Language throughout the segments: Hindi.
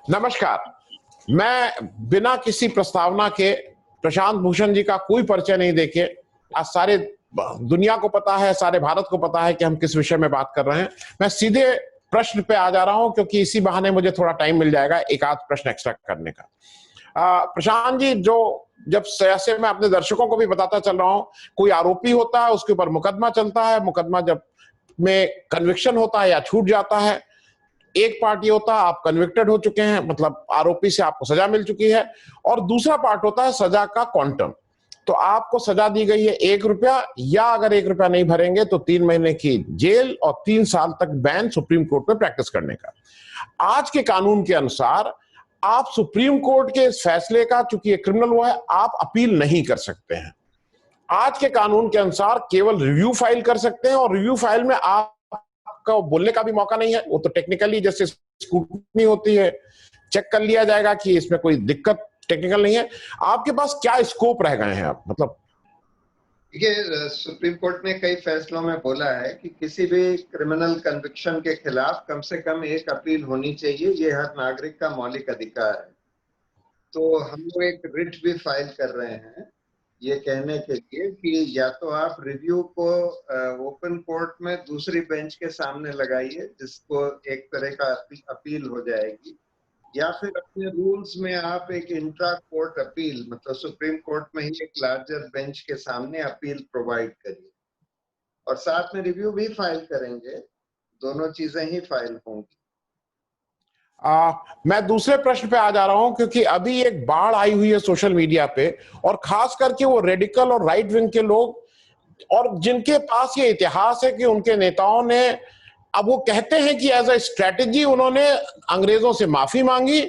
नमस्कार। मैं बिना किसी प्रस्तावना के प्रशांत भूषण जी का कोई परिचय नहीं देके आज सारे दुनिया को पता है, सारे भारत को पता है कि हम किस विषय में बात कर रहे हैं। मैं सीधे प्रश्न पे आ जा रहा हूं क्योंकि इसी बहाने मुझे थोड़ा टाइम मिल जाएगा एक आध प्रश्न एक्स्ट्रा करने का। प्रशांत जी, जो जब ऐसे मैं अपने दर्शकों को भी बताता चल रहा हूं, कोई आरोपी होता है, उसके ऊपर मुकदमा चलता है, मुकदमा जब में कन्विक्शन होता है या छूट जाता है, एक पार्ट ये होता है आप कन्विक्टेड हो चुके हैं, मतलब आरोपी से आपको सजा मिल चुकी है, और दूसरा पार्ट होता है सजा का क्वांटम। तो आपको सजा दी गई है 1 रुपया, या अगर 1 रुपया नहीं भरेंगे तो 3 महीने की जेल और 3 साल तक बैन सुप्रीम कोर्ट में प्रैक्टिस करने का। आज के कानून के अनुसार आप सुप्रीम कोर्ट के इस फैसले का, चूंकि ये क्रिमिनल वो है, आप अपील नहीं कर सकते हैं। आज के कानून के अनुसार केवल रिव्यू फाइल कर सकते हैं, और रिव्यू फाइल में आपका बोलने का भी मौका नहीं है। वो तो टेक्निकली जैसे स्क्रूटनी होती है, चेक कर लिया जाएगा कि इसमें कोई दिक्कत टेक्निकल नहीं है। आपके पास क्या स्कोप रह गए हैं आप, मतलब? देखिए, सुप्रीम कोर्ट ने कई फैसलों में बोला है कि किसी भी क्रिमिनल कन्विक्शन के खिलाफ कम से कम एक अपील होनी चाहिए। ये हर नागरिक का मौलिक अधिकार है। तो हम लोग एक रिट भी फाइल कर रहे हैं ये कहने के लिए कि या तो आप रिव्यू को ओपन कोर्ट में दूसरी बेंच के सामने लगाइए, जिसको एक तरह का अपील हो जाएगी, या फिर अपने रूल्स में आप एक इंट्रा कोर्ट अपील, मतलब सुप्रीम कोर्ट में ही एक लार्जर बेंच के सामने अपील प्रोवाइड करिए, और साथ में रिव्यू भी फाइल करेंगे। दोनों चीजें ही फाइल होंगी। मैं दूसरे प्रश्न पे आ जा रहा हूं, क्योंकि अभी एक बाढ़ आई हुई है सोशल मीडिया पे, और खास करके वो रेडिकल और राइट विंग के लोग, और जिनके पास ये इतिहास है कि उनके नेताओं ने, अब वो कहते हैं कि एज अ स्ट्रैटेजी उन्होंने अंग्रेजों से माफी मांगी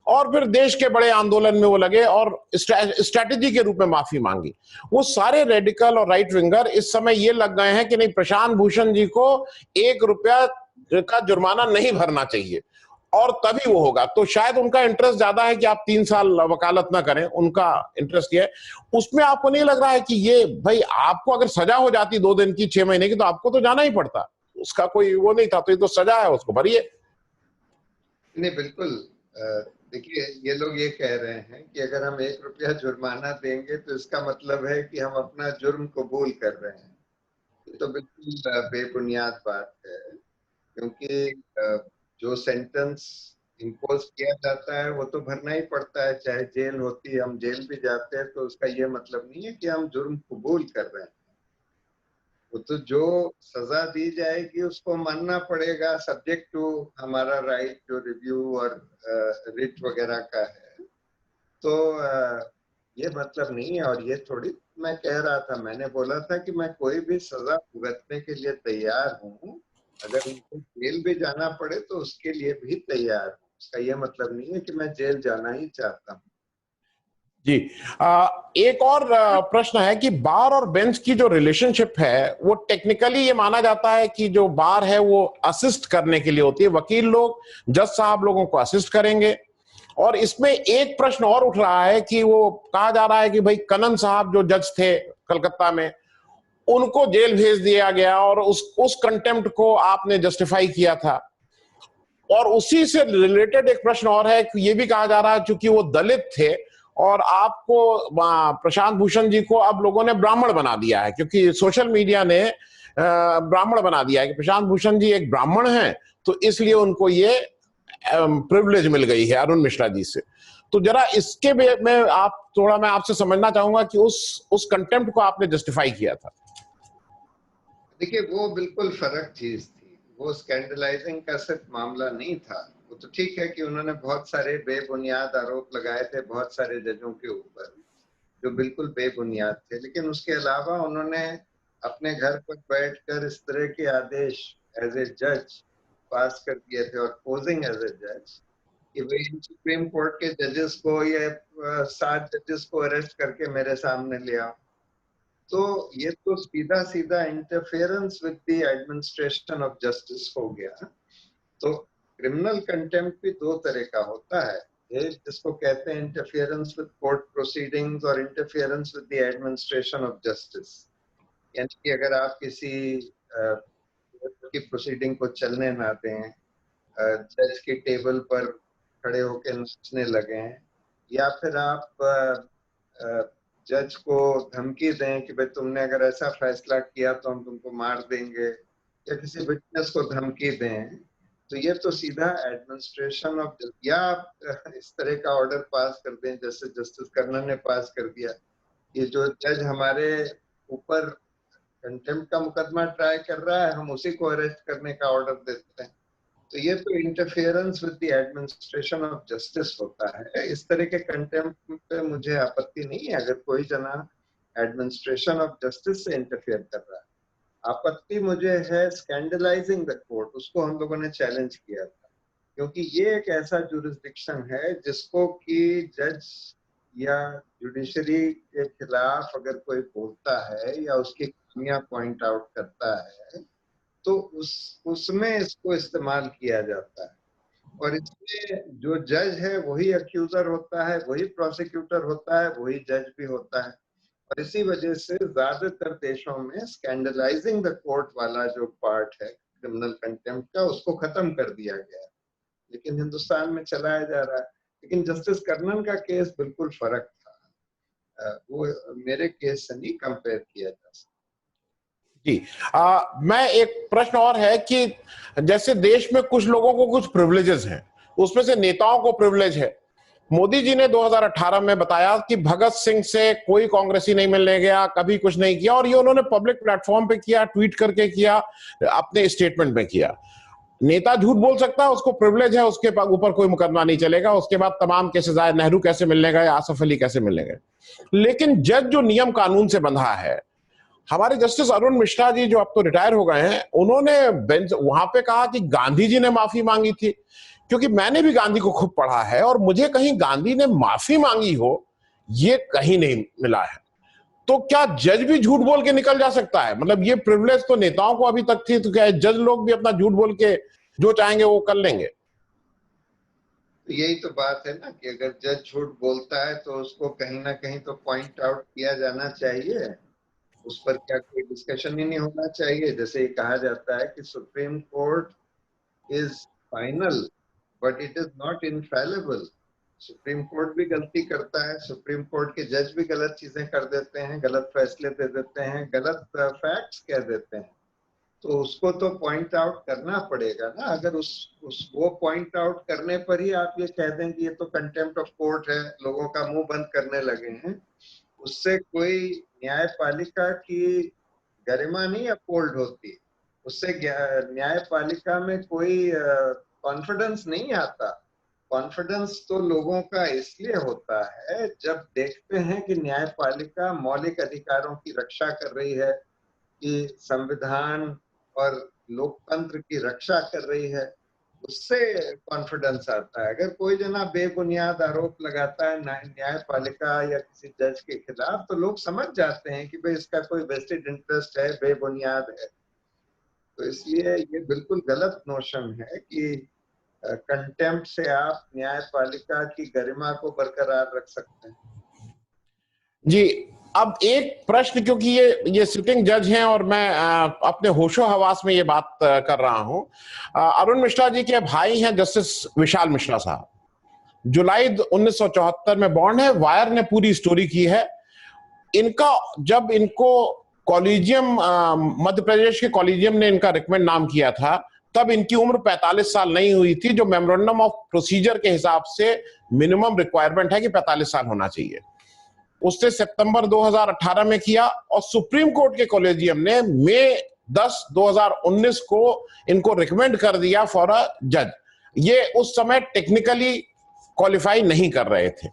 और फिर देश के बड़े आंदोलन में वो लगे और स्ट्रैटेजी के रूप में माफी मांगी। वो सारे रेडिकल और राइट विंगर इस समय ये लग गए हैं कि नहीं, प्रशांत भूषण जी को 1 रुपया का जुर्माना नहीं भरना चाहिए और तभी वो होगा। तो शायद उनका इंटरेस्ट ज्यादा है कि आप 3 साल वकालत ना करें, उनका इंटरेस्ट ये है। उसमें आपको नहीं लग रहा है कि ये, भाई आपको अगर सजा हो जाती 2 दिन की, 6 महीने की, तो आपको तो जाना ही पड़ता, उसका कोई वो नहीं था, तो ये तो सजा है, उसको भरिए। नहीं, बिल्कुल। देखिए, ये लोग ये कह रहे हैं कि अगर हम 1 रुपया जुर्माना देंगे तो इसका मतलब है कि हम अपना जुर्म कबूल कर रहे हैं। ये तो बिल्कुल बेबुनियाद बात है, क्योंकि जो सेंटेंस इम्पोज किया जाता है वो तो भरना ही पड़ता है, चाहे जेल होती है। हम जेल भी जाते हैं तो उसका ये मतलब नहीं है कि हम जुर्म कबूल कर रहे हैं। वो तो जो सजा दी जाएगी उसको मानना पड़ेगा, सब्जेक्ट टू हमारा राइट जो रिव्यू और रिट वगैरह का है। तो ये मतलब नहीं है। और ये थोड़ी मैं कह रहा था, मैंने बोला था कि मैं कोई भी सजा भुगतने के लिए तैयार हूँ। अगर मुझे जेल भी जाना पड़े तो उसके लिए भी तैयार हूँ। उसका ये मतलब नहीं है कि मैं जेल जाना ही चाहता हूँ। जी। एक और प्रश्न है कि बार और बेंच की जो रिलेशनशिप है, वो टेक्निकली ये माना जाता है कि जो बार है वो असिस्ट करने के लिए होती है, वकील लोग जज साहब लोगों को असिस्ट करेंगे। और इसमें एक प्रश्न और उठ रहा है कि वो कहा जा रहा है कि भाई कनन साहब जो जज थे कलकत्ता में, उनको जेल भेज दिया गया और उस कंटेम्प्ट को आपने जस्टिफाई किया था। और उसी से रिलेटेड एक प्रश्न और है कि ये भी कहा जा रहा है क्योंकि वो दलित थे, और आपको, प्रशांत भूषण जी को अब लोगों ने ब्राह्मण बना दिया है, क्योंकि सोशल मीडिया ने ब्राह्मण बना दिया है कि प्रशांत भूषण जी एक ब्राह्मण हैं, तो इसलिए उनको ये प्रिविलेज मिल गई है अरुण मिश्रा जी से। तो जरा इसके में आप थोड़ा, मैं आपसे समझना चाहूंगा कि उस कंटेम्प्ट को आपने जस्टिफाई किया था। देखिए, वो बिल्कुल फर्क चीज थी। वो स्कैंडलाइजिंग का सिर्फ मामला नहीं था। वो तो ठीक है कि उन्होंने बहुत सारे बेबुनियाद आरोप लगाए थे बहुत सारे जजों के ऊपर, जो बिल्कुल बेबुनियाद थे। लेकिन उसके अलावा उन्होंने अपने घर पर बैठकर इस तरह के आदेश एज ए जज पास कर दिए थे, और पोजिंग एज ए जज, कि भाई सुप्रीम कोर्ट के जजेस को, ये 7 जजेस को अरेस्ट करके मेरे सामने ले आओ। तो ये तो सीधा सीधा interference with the administration of justice हो गया। तो क्रिमिनल कंटेम्प्ट भी दो तरह का होता है। एक जिसको कहते हैं इंटरफेरेंस विद कोर्ट प्रोसीडिंग्स, और interference with the administration of justice. यानी कि अगर आप किसी की प्रोसीडिंग को चलने ना दें, जज की टेबल पर खड़े होकर नाचने लगे हैं, या फिर आप जज को धमकी दें कि भाई तुमने अगर ऐसा फैसला किया तो हम तुमको मार देंगे, या किसी विटनेस को धमकी दें, तो ये तो सीधा एडमिनिस्ट्रेशन ऑफ, या आप इस तरह का ऑर्डर पास कर दें जैसे जस्टिस कर्नन ने पास कर दिया, ये जो जज हमारे ऊपर कंटेम्प्ट का मुकदमा ट्राई कर रहा है, हम उसी को अरेस्ट करने का ऑर्डर देते हैं। तो ये तो interference with the administration of justice होता है। इस तरह के कंटेम्प्ट पे मुझे आपत्ति नहीं है अगर कोई जना एडमिनिस्ट्रेशन ऑफ जस्टिस से इंटरफेयर कर रहा है। आपत्ति मुझे है स्कैंडलाइजिंग द कोर्ट, उसको हम लोगों ने चैलेंज किया था, क्योंकि ये एक ऐसा जुरिस्डिक्शन है जिसको कि जज या जुडिशरी के खिलाफ अगर कोई बोलता है या उसकी खामियां पॉइंट आउट करता है तो उसमें इसको इस्तेमाल किया जाता है, और इसमें जो जज है वही अक्यूजर होता है, वही प्रोसिक्यूटर होता है, वही जज भी होता है। और इसी वजह से ज्यादातर देशों में स्कैंडलाइजिंग द कोर्ट वाला जो पार्ट है क्रिमिनल कंटेम्प्ट का, उसको खत्म कर दिया गया है, लेकिन हिंदुस्तान में चलाया जा रहा है। लेकिन जस्टिस कर्नन का केस बिल्कुल फर्क था, वो मेरे केस से नहीं कंपेयर किया जा सकता। जी, मैं एक प्रश्न और है कि जैसे देश में कुछ लोगों को कुछ प्रिविलेजेस हैं, उसमें से नेताओं को प्रिविलेज है। मोदी जी ने 2018 में बताया कि भगत सिंह से कोई कांग्रेसी नहीं मिलने गया, कभी कुछ नहीं किया, और ये उन्होंने पब्लिक प्लेटफॉर्म पे किया, ट्वीट करके किया, अपने स्टेटमेंट में किया। नेता झूठ बोल सकता है, उसको प्रिविलेज है, उसके ऊपर कोई मुकदमा नहीं चलेगा। उसके बाद तमाम केसेस आए, नेहरू कैसे मिलने गए, आसफ अली कैसे मिलने गए। लेकिन जज जो नियम कानून से बंधा है, हमारे जस्टिस अरुण मिश्रा जी जो अब तो रिटायर हो गए हैं, उन्होंने बेंच वहां पे कहा कि गांधी जी ने माफी मांगी थी, क्योंकि मैंने भी गांधी को खूब पढ़ा है और मुझे कहीं गांधी ने माफी मांगी हो ये कहीं नहीं मिला है। तो क्या जज भी झूठ बोल के निकल जा सकता है? मतलब ये प्रिविलेज तो नेताओं को अभी तक थी, तो क्या जज लोग भी अपना झूठ बोल के जो चाहेंगे वो कर लेंगे? यही तो बात है ना कि अगर जज झूठ बोलता है तो उसको कहीं ना कहीं तो पॉइंट आउट किया जाना चाहिए, उस पर क्या कोई डिस्कशन ही नहीं होना चाहिए। जैसे ये कहा जाता है कि supreme court is final but it is not infallible. Supreme court भी गलती करता है, सुप्रीम कोर्ट के जज भी गलत चीजें कर देते हैं, गलत फैसले दे देते हैं, गलत फैक्ट्स कह देते हैं, तो उसको तो पॉइंट आउट करना पड़ेगा ना। अगर वो पॉइंट आउट करने पर ही आप ये कह दें कि ये तो कंटेम्प्ट ऑफ कोर्ट है, लोगों का मुंह बंद करने लगे हैं, उससे कोई न्यायपालिका की गरिमा नहीं अपहोल्ड होती, उससे न्यायपालिका में कोई कॉन्फिडेंस नहीं आता। कॉन्फिडेंस तो लोगों का इसलिए होता है जब देखते हैं कि न्यायपालिका मौलिक अधिकारों की रक्षा कर रही है, कि संविधान और लोकतंत्र की रक्षा कर रही है, उससे कॉन्फिडेंस आता है। अगर कोई जना बेबुनियाद आरोप लगाता है न्यायपालिका या किसी जज के खिलाफ, तो लोग समझ जाते हैं कि भाई इसका कोई वेस्टेड इंटरेस्ट है, बेबुनियाद है। तो इसलिए ये बिल्कुल गलत नोशन है कि कंटेम्प्ट से आप न्यायपालिका की गरिमा को बरकरार रख सकते हैं। जी, अब एक प्रश्न, क्योंकि ये सिटिंग जज हैं और मैं अपने होशो हवास में ये बात कर रहा हूं। अरुण मिश्रा जी के भाई हैं जस्टिस विशाल मिश्रा साहब, जुलाई 1974 में बॉर्न है। वायर ने पूरी स्टोरी की है इनका। जब इनको कॉलेजियम, मध्य प्रदेश के कॉलेजियम ने इनका रिकमेंड नाम किया था, तब इनकी उम्र 45 साल नहीं हुई थी, जो मेमोरेंडम ऑफ प्रोसीजर के हिसाब से मिनिमम रिक्वायरमेंट है कि 45 साल होना चाहिए। उससे सितंबर 2018 में किया और सुप्रीम कोर्ट के कॉलेजियम ने मई 10, 2019 को इनको रिकमेंड कर दिया फॉर अ जज। ये उस समय टेक्निकली क्वालिफाई नहीं कर रहे थे,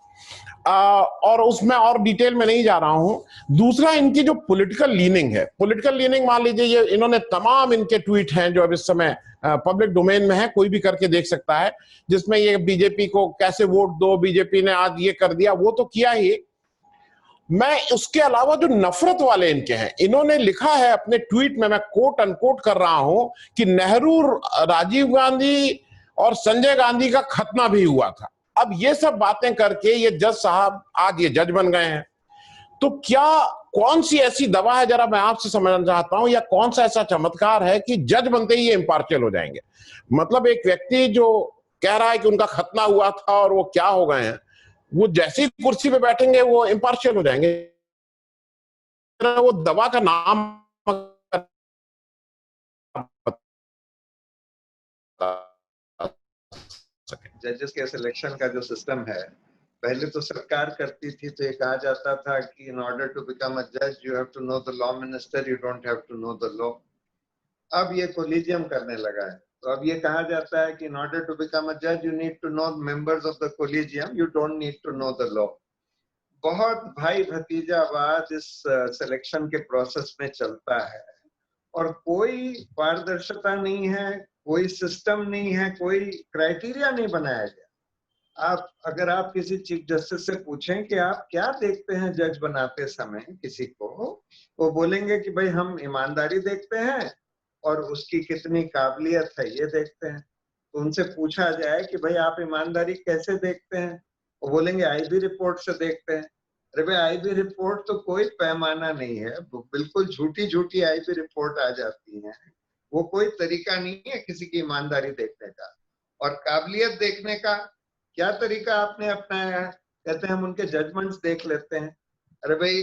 और उसमें और डिटेल में नहीं जा रहा हूं। दूसरा, इनकी जो पॉलिटिकल लीनिंग है, पॉलिटिकल लीनिंग मान लीजिए, ये इन्होंने तमाम इनके ट्वीट हैं जो अब इस समय पब्लिक डोमेन में है, कोई भी करके देख सकता है, जिसमें ये बीजेपी को कैसे वोट दो, बीजेपी ने आज ये कर दिया, वो तो किया ही। मैं उसके अलावा जो नफरत वाले इनके हैं, इन्होंने लिखा है अपने ट्वीट में, मैं कोट अनकोट कर रहा हूं, कि नेहरू, राजीव गांधी और संजय गांधी का खतना भी हुआ था। अब ये सब बातें करके ये जज साहब आज ये जज बन गए हैं। तो क्या कौन सी ऐसी दवा है, जरा मैं आपसे समझना चाहता हूं, या कौन सा ऐसा चमत्कार है कि जज बनते ही ये इंपार्शियल हो जाएंगे? मतलब एक व्यक्ति जो कह रहा है कि उनका खतना हुआ था और वो क्या हो गए हैं, वो जैसी कुर्सी पे बैठेंगे वो इम्पार्शियल हो जाएंगे। वो दवा का नाम जजेस के सिलेक्शन का जो सिस्टम है, पहले तो सरकार करती थी, तो ये कहा जाता था कि in order to become a जज you have to know the law minister, you don't have to know the law. अब ये कोलिजियम करने लगा है, तो अब ये कहा जाता है कि in order to become a जज you need to know members of the collegium, you don't need to know the law. बहुत भाई भतीजावाद इस सिलेक्शन के प्रोसेस में चलता है और कोई पारदर्शिता नहीं है, कोई सिस्टम नहीं है, कोई क्राइटेरिया नहीं बनाया गया। अगर आप किसी चीफ जस्टिस से पूछें कि आप क्या देखते हैं जज बनाते समय किसी को, वो बोलेंगे कि भाई हम ईमानदारी देखते हैं और उसकी कितनी काबिलियत है ये देखते हैं। तो उनसे पूछा जाए कि भाई आप ईमानदारी कैसे देखते हैं, वो बोलेंगे आईबी रिपोर्ट से देखते हैं। अरे भाई आईबी रिपोर्ट तो कोई पैमाना नहीं है, बिल्कुल झूठी झूठी आईबी रिपोर्ट आ जाती है। वो कोई तरीका नहीं है किसी की ईमानदारी देखने का। और काबिलियत देखने का क्या तरीका आपने अपनाया है? कहते हैं हम उनके जजमेंट्स देख लेते हैं। अरे भाई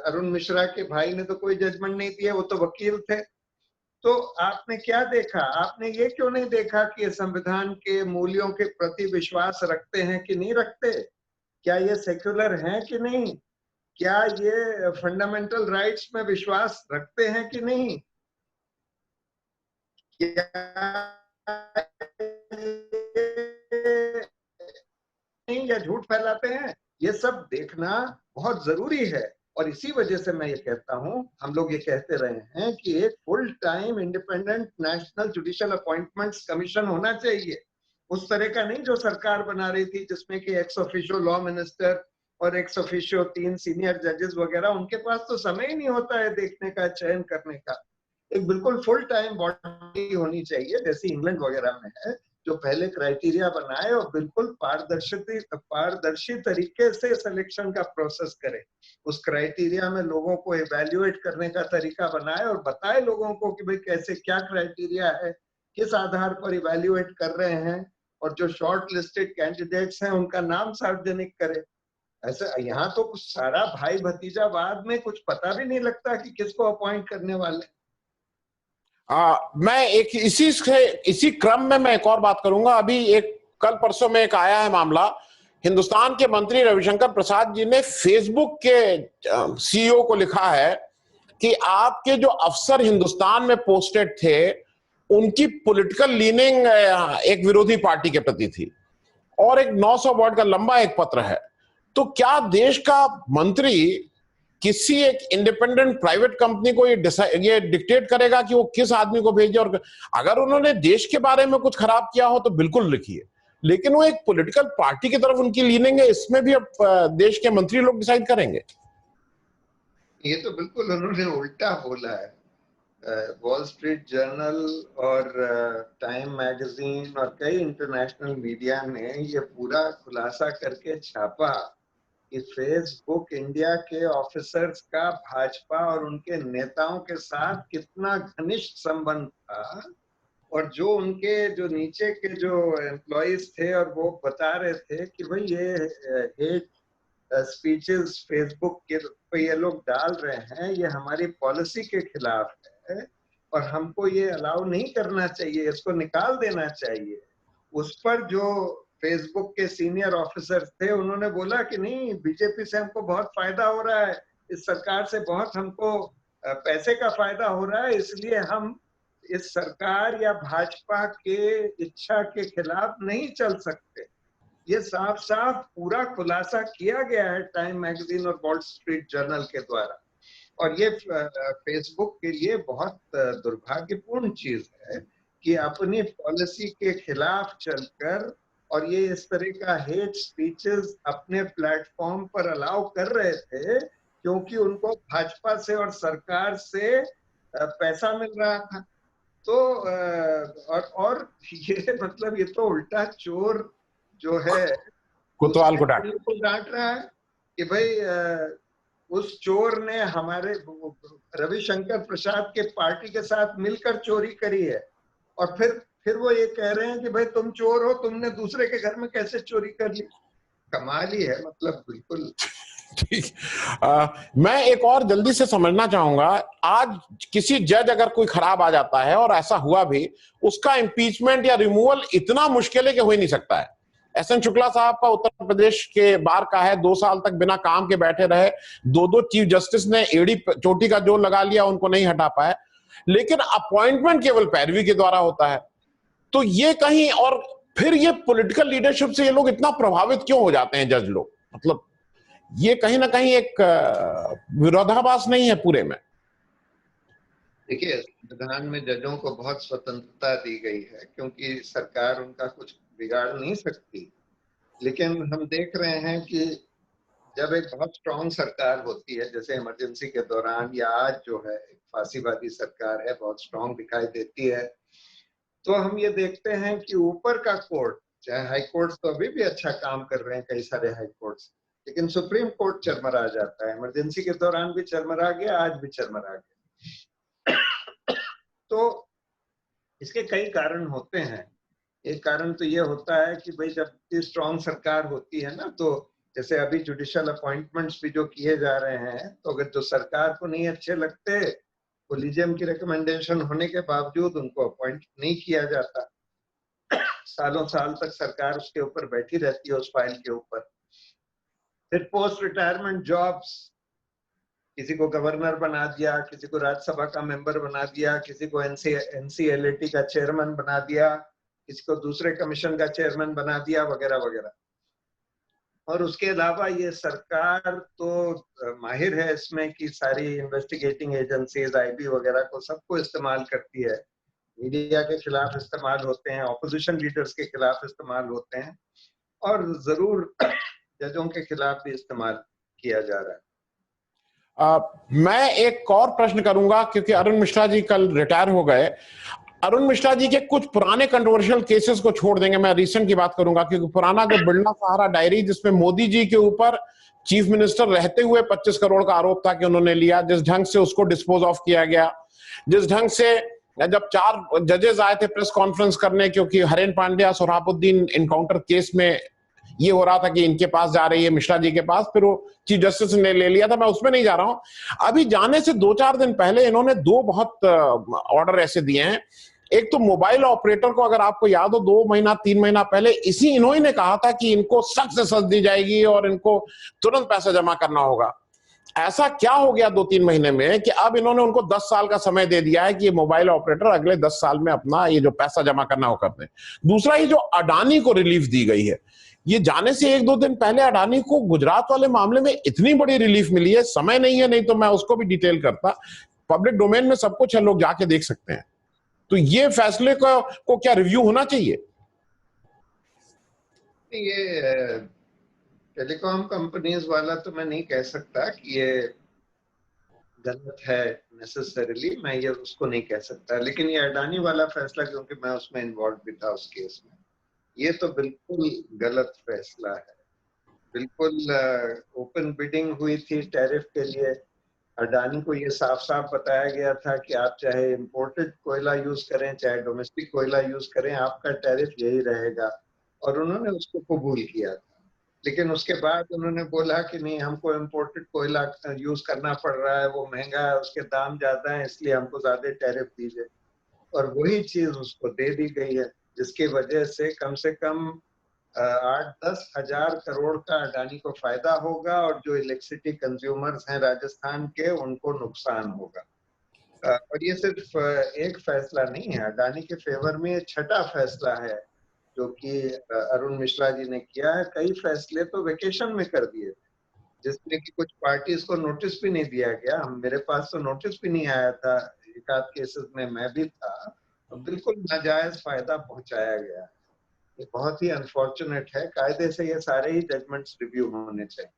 अरुण मिश्रा के भाई ने तो कोई जजमेंट नहीं दिया, वो तो वकील थे। तो आपने क्या देखा? आपने ये क्यों नहीं देखा कि संविधान के मूल्यों के प्रति विश्वास रखते हैं कि नहीं रखते? क्या ये सेक्युलर हैं कि नहीं? क्या ये फंडामेंटल राइट्स में विश्वास रखते हैं कि नहीं? क्या नहीं या झूठ फैलाते हैं? ये सब देखना बहुत जरूरी है। और इसी वजह से मैं ये कहता हूं, हम लोग ये कहते रहे हैं कि एक full time independent national judicial appointments commission होना चाहिए। उस तरह का नहीं जो सरकार बना रही थी, जिसमें कि एक्स ऑफिशियो लॉ मिनिस्टर और एक्स ऑफिशियो 3 सीनियर जजेस वगैरह, उनके पास तो समय ही नहीं होता है देखने का, चयन करने का। एक बिल्कुल फुल टाइम बॉडी होनी चाहिए जैसे इंग्लैंड वगैरह में है, जो पहले क्राइटेरिया बनाए और बिल्कुल पारदर्शी तरीके से सिलेक्शन का प्रोसेस करे। उस क्राइटेरिया में लोगों को इवैल्यूएट करने का तरीका बनाए और बताए लोगों को कि भाई कैसे क्या क्राइटेरिया है, किस आधार पर इवैल्यूएट कर रहे हैं, और जो शॉर्ट लिस्टेड कैंडिडेट्स हैं उनका नाम सार्वजनिक करे। ऐसा यहाँ तो सारा भाई भतीजावाद में कुछ पता भी नहीं लगता कि किसको अपॉइंट करने वाले। मैं इसी क्रम में मैं एक और बात करूंगा। अभी एक कल परसों में एक आया है मामला, हिंदुस्तान के मंत्री रविशंकर प्रसाद जी ने फेसबुक के सीईओ को लिखा है कि आपके जो अफसर हिंदुस्तान में पोस्टेड थे उनकी पॉलिटिकल लीनिंग एक विरोधी पार्टी के प्रति थी, और एक 900 वर्ड का लंबा एक पत्र है। तो क्या देश का मंत्री किसी एक इंडिपेंडेंट प्राइवेट कंपनी को ये डिक्टेट करेगा कि वो किस आदमी को भेजे? और अगर उन्होंने देश के बारे में कुछ खराब किया हो तो बिल्कुल लिखिए, लेकिन वो एक पॉलिटिकल पार्टी की तरफ उनकी लीनिंग है, इसमें भी अब देश के मंत्री लोग डिसाइड करेंगे। ये तो बिल्कुल उन्होंने उल्टा बोला है। वॉल स्ट्रीट जर्नल और टाइम मैगजीन और कई इंटरनेशनल मीडिया ने ये पूरा खुलासा करके छापा कि फेसबुक इंडिया के ऑफिसर्स का भाजपा और उनके नेताओं के साथ कितना घनिष्ठ संबंध था, और जो उनके जो नीचे के जो एम्प्लॉइज थे और वो बता रहे थे कि भाई ये हेट स्पीचेस फेसबुक के पे ये लोग डाल रहे हैं, ये हमारी पॉलिसी के खिलाफ है और हमको ये अलाउ नहीं करना चाहिए, इसको निकाल देना चाहिए। उस पर जो फेसबुक के सीनियर ऑफिसर थे उन्होंने बोला कि नहीं, बीजेपी से हमको बहुत फायदा हो रहा है, इस सरकार से बहुत हमको पैसे का फायदा हो रहा है, इसलिए हम इस सरकार या भाजपा के इच्छा के खिलाफ नहीं चल सकते। ये साफ साफ पूरा खुलासा किया गया है टाइम मैगजीन और वॉल स्ट्रीट जर्नल के द्वारा। और ये फेसबुक के लिए बहुत दुर्भाग्यपूर्ण चीज है कि अपनी पॉलिसी के खिलाफ चलकर और ये इस तरह का हेट स्पीचेस अपने प्लेटफॉर्म पर अलाउ कर रहे थे, क्योंकि उनको भाजपा से और सरकार से पैसा मिल रहा था। तो और ये मतलब ये तो उल्टा चोर जो है कोतवाल को डांट रहा है कि भाई उस चोर ने हमारे रविशंकर प्रसाद के पार्टी के साथ मिलकर चोरी करी है, और फिर फिर वो ये कह रहे हैं कि भाई तुम चोर हो, तुमने दूसरे के घर में कैसे चोरी कर ली। कमाल ही है, मतलब बिल्कुल। ठीक। मैं एक और जल्दी से समझना चाहूंगा, आज किसी जज अगर कोई खराब आ जाता है, और ऐसा हुआ भी, उसका इम्पीचमेंट या रिमूवल इतना मुश्किल है कि हो ही नहीं सकता है। एस एन शुक्ला साहब का उत्तर प्रदेश के बार का है, 2 साल तक बिना काम के बैठे रहे, 2 चीफ जस्टिस ने एड़ी चोटी का जोर लगा लिया, उनको नहीं हटा पाए, लेकिन अपॉइंटमेंट केवल पैरवी के द्वारा होता है। तो ये कहीं, और फिर ये पॉलिटिकल लीडरशिप से ये लोग इतना प्रभावित क्यों हो जाते हैं जज लोग? मतलब ये कहीं ना कहीं एक विरोधाभास नहीं है पूरे में? देखिए, संविधान में जजों को बहुत स्वतंत्रता दी गई है, क्योंकि सरकार उनका कुछ बिगाड़ नहीं सकती। लेकिन हम देख रहे हैं कि जब एक बहुत स्ट्रांग सरकार होती है, जैसे इमरजेंसी के दौरान या आज जो है एक फांसीवादी सरकार है, बहुत स्ट्रांग दिखाई देती है, तो हम ये देखते हैं कि ऊपर का कोर्ट, चाहे हाई कोर्ट तो अभी भी अच्छा काम कर रहे हैं, कई सारे हाई कोर्ट्स, लेकिन सुप्रीम कोर्ट चरमरा जाता है। इमरजेंसी के दौरान भी चरमरा गया, आज भी चरमरा गया। तो इसके कई कारण होते हैं। एक कारण तो ये होता है कि भाई जब स्ट्रांग सरकार होती है ना, तो जैसे अभी जुडिशियल अपॉइंटमेंट्स भी जो किए जा रहे हैं, तो अगर जो सरकार को नहीं अच्छे लगते, कोलिजियम की रिकमेंडेशन होने के बावजूद उनको अपॉइंट नहीं किया जाता। सालों साल तक सरकार उसके ऊपर बैठी रहती है, उस फाइल के ऊपर। फिर पोस्ट रिटायरमेंट जॉब्स, किसी को गवर्नर बना दिया, किसी को राज्यसभा का मेंबर बना दिया, किसी को एनसीएलटी का चेयरमैन बना दिया, किसी को दूसरे कमीशन का चेयरमैन बना दिया, वगैरह वगैरह। और उसके अलावा ये सरकार तो माहिर है इसमें कि सारी इन्वेस्टिगेटिंग एजेंसीज, आईबी वगैरह को, सबको इस्तेमाल करती है। मीडिया के खिलाफ इस्तेमाल होते हैं, ऑपोजिशन लीडर्स के खिलाफ इस्तेमाल होते हैं, और जरूर जजों के खिलाफ भी इस्तेमाल किया जा रहा है। मैं एक और प्रश्न करूंगा, क्योंकि अरुण मिश्रा जी कल रिटायर हो गए। अरुण मिश्रा जी के कुछ पुराने कंट्रोवर्शियल केसेस को छोड़ देंगे, मैं रिसेंट की बात करूंगा, क्योंकि पुराना जो बिरला सहारा डायरी, जिसमें मोदी जी के ऊपर चीफ मिनिस्टर रहते हुए 25 करोड़ का आरोप था कि उन्होंने लिया, जिस ढंग से उसको डिस्पोज ऑफ किया गया, जिस ढंग से जब 4 जजेस आए थे प्रेस कॉन्फ्रेंस करने, क्योंकि हरेन पांड्या सोहाबुद्दीन इनकाउंटर केस में ये हो रहा था कि इनके पास जा रही है, मिश्रा जी के पास, फिर वो चीफ जस्टिस ने ले लिया था, मैं उसमें नहीं जा रहा हूं। अभी जाने से 2-4 दिन पहले इन्होंने 2 बहुत ऑर्डर ऐसे दिए हैं। एक तो मोबाइल ऑपरेटर को, अगर आपको याद हो, 2 महीना 3 महीना पहले इसी इन्होंने ने कहा था कि इनको सख्त से सख्त दी जाएगी और इनको तुरंत पैसा जमा करना होगा। ऐसा क्या हो गया 2-3 महीने में कि अब इन्होंने उनको 10 साल का समय दे दिया है कि ये मोबाइल ऑपरेटर अगले 10 साल में अपना ये जो पैसा जमा करना हो कर दें। दूसरा, ये जो अडानी को रिलीफ दी गई है, ये जाने से 1-2 दिन पहले अडानी को गुजरात वाले मामले में इतनी बड़ी रिलीफ मिली है, समय नहीं है, नहीं तो मैं उसको भी डिटेल करता। पब्लिक डोमेन में सब कुछ है, लोग जाके देख सकते हैं। तो ये फैसले को क्या रिव्यू होना चाहिए? ये टेलीकॉम कंपनीज वाला तो मैं नहीं कह सकता कि ये गलत है नेसेसरीली, मैं ये उसको नहीं कह सकता। लेकिन ये अडानी वाला फैसला, क्योंकि मैं उसमें इन्वॉल्व भी था उस केस में, ये तो बिल्कुल गलत फैसला है। बिल्कुल ओपन बिडिंग हुई थी टैरिफ के लिए। अडानी को ये साफ साफ बताया गया था कि आप चाहे इंपोर्टेड कोयला यूज करें, चाहे डोमेस्टिक कोयला यूज करें, आपका टैरिफ यही रहेगा, और उन्होंने उसको कबूल किया था। लेकिन उसके बाद उन्होंने बोला कि नहीं, हमको इंपोर्टेड कोयला यूज करना पड़ रहा है, वो महंगा है, उसके दाम ज्यादा हैं, इसलिए हमको ज्यादा टैरिफ दीजिए। और वही चीज उसको दे दी गई है, जिसकी वजह से कम 8-10 हजार करोड़ का अडानी को फायदा होगा, और जो इलेक्ट्रिसिटी कंज्यूमर्स हैं राजस्थान के, उनको नुकसान होगा। और ये सिर्फ एक फैसला नहीं है अडानी के फेवर में, 6ठा फैसला है जो कि अरुण मिश्रा जी ने किया है। कई फैसले तो वेकेशन में कर दिए, जिसमें कि कुछ पार्टीज को नोटिस भी नहीं दिया गया। मेरे पास तो नोटिस भी नहीं आया था, एक आध केसेस में मैं भी था, तो बिल्कुल नाजायज फायदा पहुंचाया गया। ये बहुत ही अनफॉर्चुनेट है। कायदे से ये सारे ही जजमेंट्स रिव्यू होने चाहिए।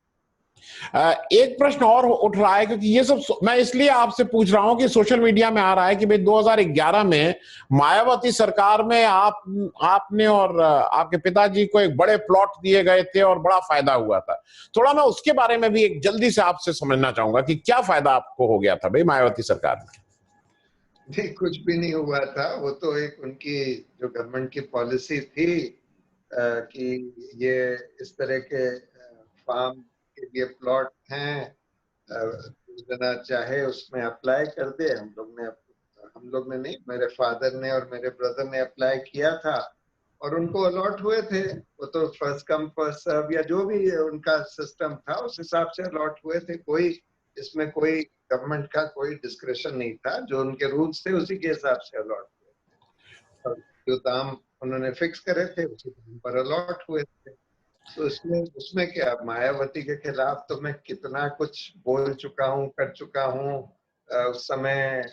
एक प्रश्न और उठ रहा है, क्योंकि ये सब मैं इसलिए आपसे पूछ रहा हूं कि सोशल मीडिया में आ रहा है कि भाई 2011 में मायावती सरकार में आपने और आपके पिताजी को एक बड़े प्लॉट दिए गए थे और बड़ा फायदा हुआ था। थोड़ा मैं उसके बारे में भी एक जल्दी से आपसे समझना चाहूंगा कि क्या फायदा आपको हो गया था भाई मायावती सरकार में? नहीं, कुछ भी नहीं हुआ था। वो तो एक उनकी जो गवर्नमेंट की पॉलिसी थी कि ये इस तरह के फार्म के लिए प्लॉट हैं, जना चाहे उसमें अप्लाई कर दे। हम लोग ने नहीं, मेरे फादर ने और मेरे ब्रदर ने अप्लाई किया था और उनको अलॉट हुए थे। वो तो फर्स्ट कम फर्स्ट सर्व या जो भी उनका सिस्टम था उस हिसाब से अलॉट हुए थे। कोई इसमें कोई गवर्नमेंट का कोई डिस्क्रिप्शन नहीं था, जो उनके रूल्स थे उसी के हिसाब से अलॉट हुए। और जो दाम उन्होंने फिक्स करे थे उसी दाम पर अलॉट हुए थे। तो इसमें उसमें क्या, मायावती के खिलाफ तो मैं कितना कुछ बोल चुका हूँ, कर चुका हूँ। उस समय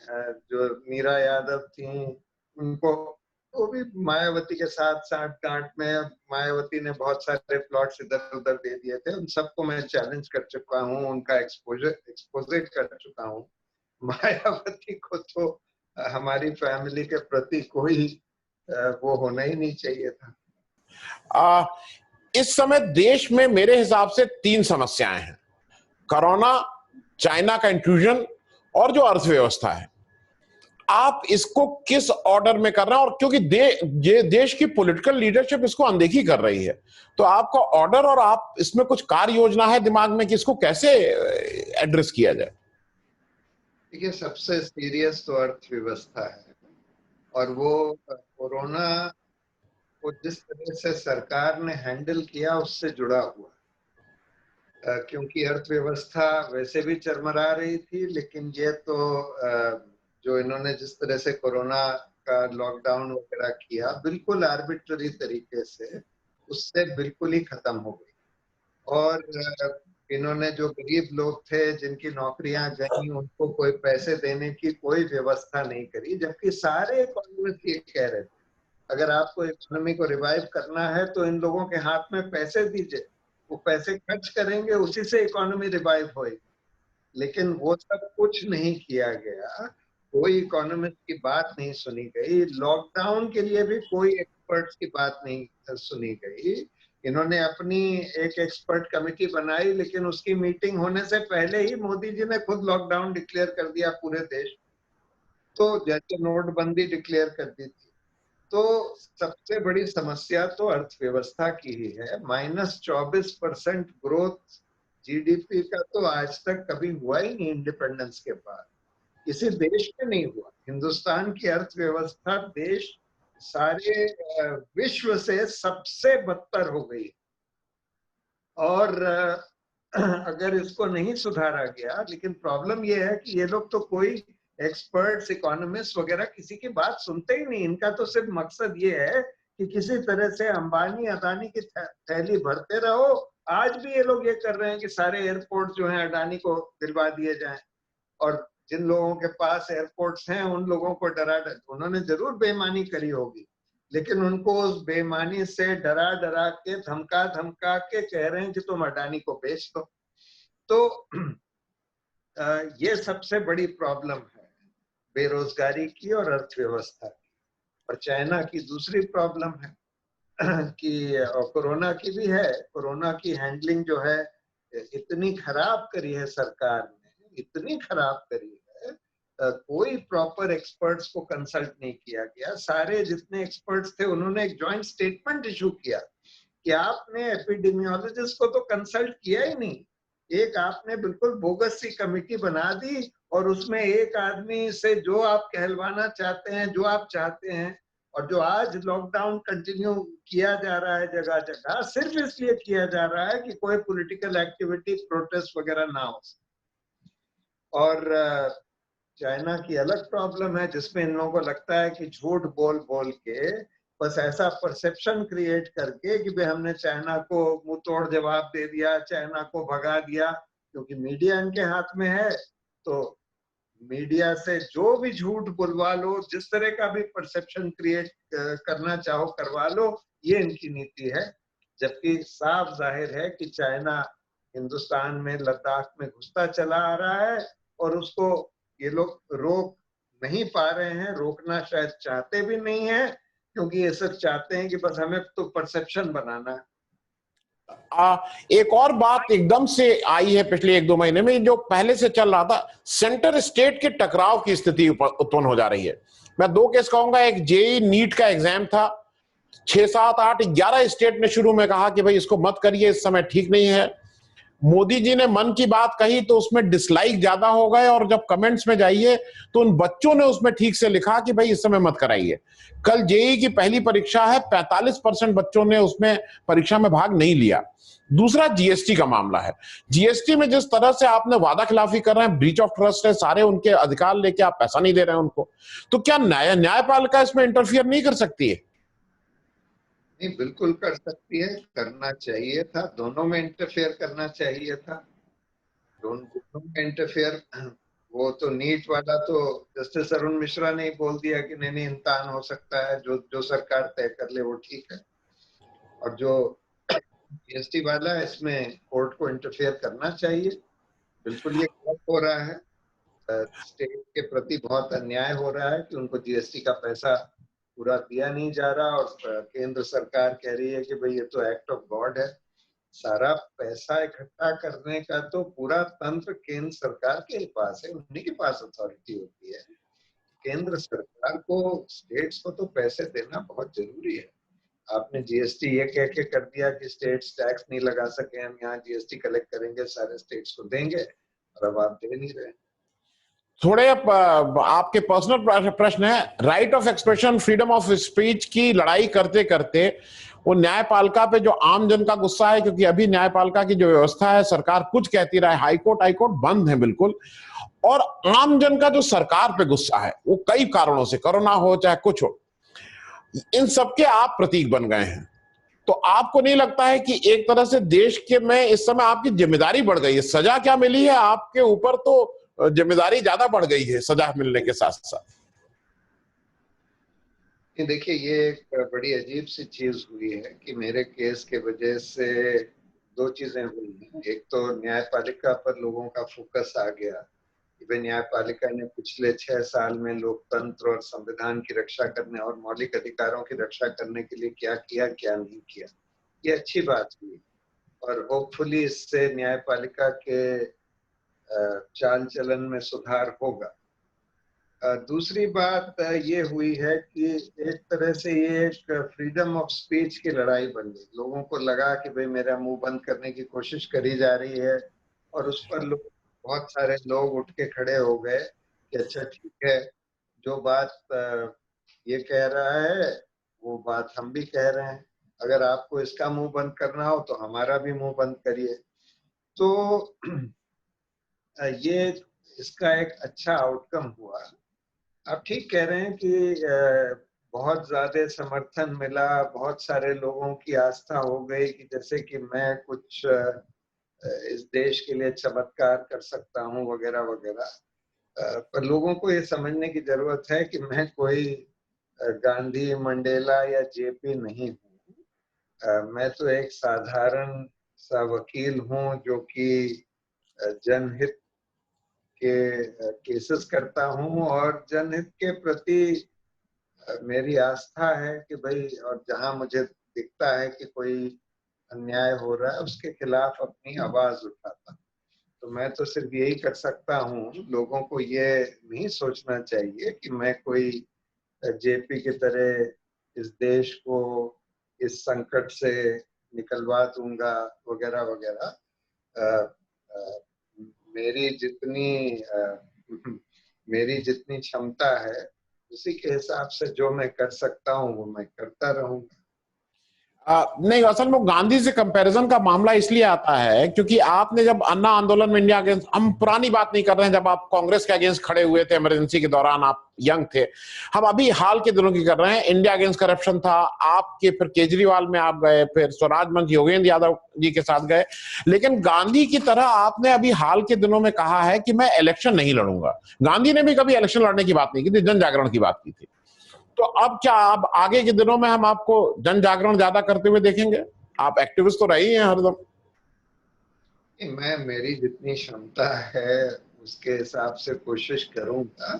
जो मीरा यादव थी उनको, वो भी मायावती के साथ साथ गांठ में, मायावती ने बहुत सारे प्लॉट्स इधर उधर दे दिए थे, उन सबको मैं चैलेंज कर चुका हूँ, उनका एक्सपोज कर चुका हूँ। मायावती को तो हमारी फैमिली के प्रति कोई वो होना ही नहीं चाहिए था। इस समय देश में मेरे हिसाब से 3 समस्याएं हैं: कोरोना, चाइना का इंट्रूजन और जो अर्थव्यवस्था है। आप इसको किस ऑर्डर में कर रहे हैं? और क्योंकि देश की पॉलिटिकल लीडरशिप इसको अनदेखी कर रही है, तो आपका ऑर्डर और आप इसमें कुछ कार्य योजना है दिमाग में कि इसको कैसे एड्रेस किया जाए? देखिए, सबसे सीरियस तो अर्थव्यवस्था है, और वो कोरोना को जिस तरह से सरकार ने हैंडल किया उससे जुड़ा हुआ। क्योंकि अर्थव्यवस्था वैसे भी चरमरा रही थी, लेकिन ये तो जो इन्होंने जिस तरह से कोरोना का लॉकडाउन वगैरह किया बिल्कुल आर्बिट्ररी तरीके से, उससे बिल्कुल ही खत्म हो गई। और इन्होंने जो गरीब लोग थे जिनकी नौकरियां गई, उनको कोई पैसे देने की कोई व्यवस्था नहीं करी, जबकि सारे इकोनॉमिस्ट ये कह रहे थे अगर आपको इकोनॉमी को रिवाइव करना है तो इन लोगों के हाथ में पैसे दीजिए, वो पैसे खर्च करेंगे, उसी से इकोनॉमी रिवाइव होएगी। लेकिन वो सब कुछ नहीं किया गया, कोई इकोनॉमिस्ट की बात नहीं सुनी गई, लॉकडाउन के लिए भी कोई एक्सपर्ट्स की बात नहीं सुनी गई। इन्होंने अपनी एक एक्सपर्ट कमेटी बनाई, लेकिन उसकी मीटिंग होने से पहले ही मोदी जी ने खुद लॉकडाउन डिक्लेयर कर दिया पूरे देश, तो जैसे नोटबंदी डिक्लेयर कर दी थी। तो सबसे बड़ी समस्या तो अर्थव्यवस्था की ही है। -24% ग्रोथ जीडीपी का तो आज तक कभी हुआ ही नहीं इंडिपेंडेंस के बाद, किसी देश में नहीं हुआ। हिंदुस्तान की अर्थव्यवस्था देश सारे विश्व से सबसे बदतर हो गई। और अगर इसको नहीं सुधारा गया, लेकिन प्रॉब्लम यह है कि ये लोग तो कोई एक्सपर्ट्स, इकोनॉमिस्ट वगैरह किसी की बात सुनते ही नहीं। इनका तो सिर्फ मकसद ये है कि किसी तरह से अंबानी अदानी की थैली भरते रहो। आज भी ये लोग ये कर रहे हैं कि सारे एयरपोर्ट जो हैं अडानी को दिलवा दिए जाएं, और जिन लोगों के पास एयरपोर्ट्स हैं उन लोगों को डरा, उन्होंने जरूर बेईमानी करी होगी, लेकिन उनको उस बेईमानी से डरा डरा के, धमका धमका के कह रहे हैं कि तुम अडानी को बेच दो। तो ये सबसे बड़ी प्रॉब्लम है बेरोजगारी की और अर्थव्यवस्था की। और चाइना की दूसरी प्रॉब्लम है कि कोरोना की भी है। कोरोना की हैंडलिंग जो है इतनी खराब करी है सरकार ने, इतनी खराब करी है, कोई प्रॉपर एक्सपर्ट्स को कंसल्ट नहीं किया गया। सारे जितने एक्सपर्ट्स थे उन्होंने एक जॉइंट स्टेटमेंट इशू किया कि आपने एपिडेमियोलॉजिस्ट को तो कंसल्ट किया ही नहीं, एक आपने बिल्कुल बोगस सी कमेटी बना दी, और उसमें एक आदमी से जो आप कहलवाना चाहते हैं, जो आप चाहते हैं, और जो आज लॉकडाउन कंटिन्यू किया जा रहा है जगह जगह, सिर्फ इसलिए किया जा रहा है कि कोई पॉलिटिकल एक्टिविटी, प्रोटेस्ट वगैरह ना हो। और चाइना की अलग प्रॉब्लम है जिसमें इन लोगों को लगता है कि झूठ बोल बोल के, बस ऐसा परसेप्शन क्रिएट करके कि भाई हमने चाइना को मुंह तोड़ जवाब दे दिया, चाइना को भगा दिया, क्योंकि मीडिया इनके हाथ में है। तो मीडिया से जो भी झूठ बुलवा लो, जिस तरह का भी परसेप्शन क्रिएट करना चाहो करवा लो, ये इनकी नीति है। जबकि साफ जाहिर है कि चाइना हिंदुस्तान में, लद्दाख में घुसता चला आ रहा है, और उसको ये लोग रोक नहीं पा रहे हैं, रोकना शायद चाहते भी नहीं है, क्योंकि ये सब चाहते हैं कि बस हमें तो परसेप्शन बनाना है। एक और बात एकदम से आई है पिछले 1-2 महीने में, जो पहले से चल रहा था, सेंटर स्टेट के टकराव की स्थिति उत्पन्न हो जा रही है। मैं 2 केस कहूंगा। एक जेई नीट का एग्जाम था, 6, 7, 8, 11 स्टेट ने शुरू में कहा कि भाई इसको मत करिए, इस समय ठीक नहीं है। मोदी जी ने मन की बात कही तो उसमें डिसलाइक ज्यादा हो गए, और जब कमेंट्स में जाइए तो उन बच्चों ने उसमें ठीक से लिखा कि भाई इस समय मत कराइए। कल जेई की पहली परीक्षा है, 45% बच्चों ने उसमें परीक्षा में भाग नहीं लिया। दूसरा जीएसटी का मामला है। जीएसटी में जिस तरह से आपने वादा खिलाफी कर रहे हैं, ब्रीच ऑफ ट्रस्ट है, सारे उनके अधिकार लेके आप पैसा नहीं दे रहे हैं उनको, तो क्या न्यायपालिका इसमें इंटरफियर नहीं कर सकती है? नहीं, बिल्कुल कर सकती है, करना चाहिए था, दोनों में इंटरफेयर करना चाहिए था, दोनों में इंटरफेयर। वो तो नीट वाला तो जस्टिस अरुण मिश्रा ने ही बोल दिया कि नहीं नहीं, इम्तिहान हो सकता है, जो जो सरकार तय कर ले वो ठीक है। और जो जीएसटी वाला है, इसमें कोर्ट को इंटरफेयर करना चाहिए। बिल्कुल ये गलत हो रहा है, स्टेट के प्रति बहुत अन्याय हो रहा है कि उनको जीएसटी का पैसा पूरा दिया नहीं जा रहा, और केंद्र सरकार कह रही है कि भाई ये तो एक्ट ऑफ गॉड है। सारा पैसा इकट्ठा करने का तो पूरा तंत्र केंद्र सरकार के पास है, उन्हीं के पास अथॉरिटी होती है। केंद्र सरकार को स्टेट्स को तो पैसे देना बहुत जरूरी है। आपने जीएसटी ये कह के कर दिया कि स्टेट्स टैक्स नहीं लगा सके, हम यहाँ जीएसटी कलेक्ट करेंगे, सारे स्टेट्स को देंगे, और अब आप दे नहीं रहे। थोड़े आपके पर्सनल प्रश्न है। Right of expression, freedom of speech की लड़ाई करते करते वो न्यायपालिका पे जो आम जन का गुस्सा है, क्योंकि अभी न्यायपालिका की जो व्यवस्था है, सरकार कुछ कहती रहा है, हाईकोर्ट बंद है बिल्कुल, और आम जन का जो सरकार पे गुस्सा है वो कई कारणों से, कोरोना हो चाहे कुछ हो, इन सबके आप प्रतीक बन गए हैं। तो आपको नहीं लगता है कि एक तरह से देश के में इस समय आपकी जिम्मेदारी बढ़ गई है? सजा क्या मिली है आपके ऊपर, तो जिम्मेदारी ज्यादा बढ़ गई है सजा मिलने के साथ साथ। देखिए, ये एक बड़ी अजीब सी चीज हुई है कि मेरे केस के वजह से दो चीजें हुई हैं। एक तो न्यायपालिका पर लोगों का फोकस आ गया कि भाई न्यायपालिका ने पिछले 6 साल में लोकतंत्र और संविधान की रक्षा करने और मौलिक अधिकारों की रक्षा करने के लिए क्या किया, क्या नहीं किया। ये अच्छी बात हुई, और होपफुली इससे न्यायपालिका के चाल चलन में सुधार होगा। दूसरी बात ये हुई है कि एक तरह से ये एक फ्रीडम ऑफ स्पीच की लड़ाई बन गई। लोगों को लगा कि भाई मेरा मुंह बंद करने की कोशिश करी जा रही है, और उस पर लोग, बहुत सारे लोग उठ के खड़े हो गए कि अच्छा ठीक है, जो बात ये कह रहा है वो बात हम भी कह रहे हैं, अगर आपको इसका मुंह बंद करना हो तो हमारा भी मुंह बंद करिए। तो ये इसका एक अच्छा आउटकम हुआ। आप ठीक कह रहे हैं कि बहुत ज्यादा समर्थन मिला, बहुत सारे लोगों की आस्था हो गई कि जैसे कि मैं कुछ इस देश के लिए चमत्कार कर सकता हूँ वगैरह वगैरह। पर लोगों को ये समझने की जरूरत है कि मैं कोई गांधी, मंडेला या जेपी नहीं हूँ। मैं तो एक साधारण सा वकील हूँ जो कि जनहित के केसेस करता हूँ, और जनहित के प्रति मेरी आस्था है कि भाई, और जहां मुझे दिखता है कि कोई अन्याय हो रहा है उसके खिलाफ अपनी आवाज उठाता। तो मैं तो सिर्फ यही कर सकता हूँ। लोगों को ये नहीं सोचना चाहिए कि मैं कोई जेपी की तरह इस देश को इस संकट से निकलवा दूंगा वगैरह वगैरह। मेरी जितनी मेरी जितनी क्षमता है, उसी के हिसाब से जो मैं कर सकता हूँ वो मैं करता रहूंगा। नहीं, असल में गांधी से कंपैरिजन का मामला इसलिए आता है क्योंकि आपने जब अन्ना आंदोलन में इंडिया अगेंस्ट, हम पुरानी बात नहीं कर रहे हैं, जब आप कांग्रेस के अगेंस्ट खड़े हुए थे इमरजेंसी के दौरान, आप यंग थे, हम अभी हाल के दिनों की कर रहे हैं। इंडिया अगेंस्ट करप्शन था आपके, फिर केजरीवाल में आप गए, फिर स्वराज मंच योगेंद्र यादव जी के साथ गए। लेकिन गांधी की तरह आपने अभी हाल के दिनों में कहा है कि मैं इलेक्शन नहीं लड़ूंगा। गांधी ने भी कभी इलेक्शन लड़ने की बात नहीं की थी, जन जागरण की बात की थी। तो अब क्या, अब आगे के दिनों में हम आपको जन जागरण ज्यादा करते हुए देखेंगे? आप एक्टिविस्ट तो रही हैं हरदम। मैं, मेरी जितनी क्षमता है उसके हिसाब से कोशिश करूंगा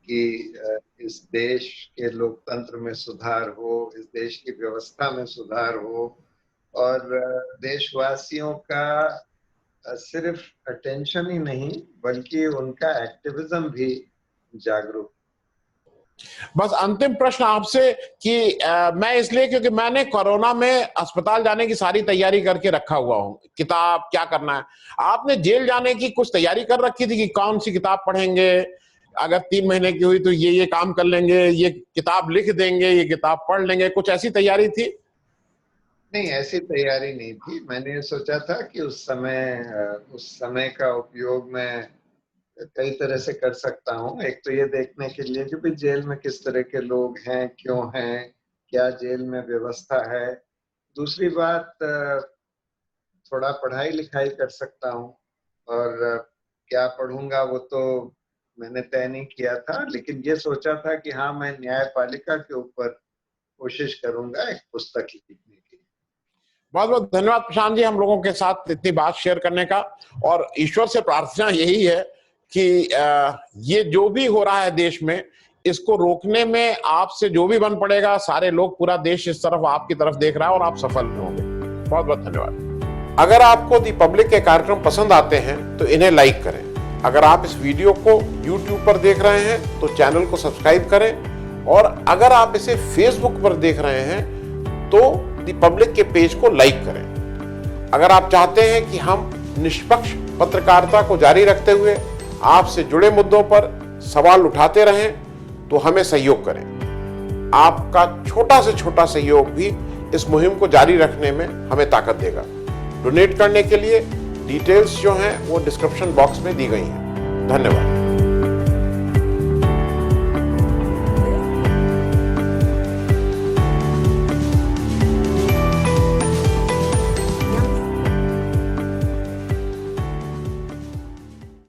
कि इस देश के लोकतंत्र में सुधार हो, इस देश की व्यवस्था में सुधार हो, और देशवासियों का सिर्फ अटेंशन ही नहीं बल्कि उनका एक्टिविज्म भी जागरूक। बस अंतिम प्रश्न आपसे कि मैं इसलिए क्योंकि मैंने कोरोना में अस्पताल जाने की सारी तैयारी करके रखा हुआ हूँ, किताब क्या करना है। आपने जेल जाने की कुछ तैयारी कर रखी थी कि कौन सी किताब पढ़ेंगे, अगर 3 महीने की हुई तो ये काम कर लेंगे, ये किताब लिख देंगे, ये किताब पढ़ लेंगे, कुछ ऐसी तैयारी थी? नहीं, ऐसी तैयारी नहीं थी। मैंने सोचा था कि उस समय का उपयोग मैं कई तरह से कर सकता हूँ। एक तो ये देखने के लिए कि भाई जेल में किस तरह के लोग हैं, क्यों हैं, क्या जेल में व्यवस्था है। दूसरी बात, थोड़ा पढ़ाई लिखाई कर सकता हूँ, और क्या पढ़ूंगा वो तो मैंने तय नहीं किया था, लेकिन ये सोचा था कि हाँ, मैं न्यायपालिका के ऊपर कोशिश करूंगा एक पुस्तक लिखने की। बहुत बहुत धन्यवाद प्रशांत जी, हम लोगों के साथ इतनी बात शेयर करने का। और ईश्वर से प्रार्थना यही है कि ये जो भी हो रहा है देश में, इसको रोकने में आपसे जो भी बन पड़ेगा, सारे लोग, पूरा देश इस तरफ आपकी तरफ देख रहा है और आप सफल होंगे। बहुत बहुत धन्यवाद। अगर आपको दी पब्लिक के कार्यक्रम पसंद आते हैं तो इन्हें लाइक करें। अगर आप इस वीडियो को YouTube पर देख रहे हैं तो चैनल को सब्सक्राइब करें, और अगर आप इसे Facebook पर देख रहे हैं तो दी पब्लिक के पेज को लाइक करें। अगर आप चाहते हैं कि हम निष्पक्ष पत्रकारिता को जारी रखते हुए आपसे जुड़े मुद्दों पर सवाल उठाते रहें तो हमें सहयोग करें। आपका छोटा से छोटा सहयोग भी इस मुहिम को जारी रखने में हमें ताकत देगा। डोनेट करने के लिए डिटेल्स जो हैं वो डिस्क्रिप्शन बॉक्स में दी गई हैं। धन्यवाद।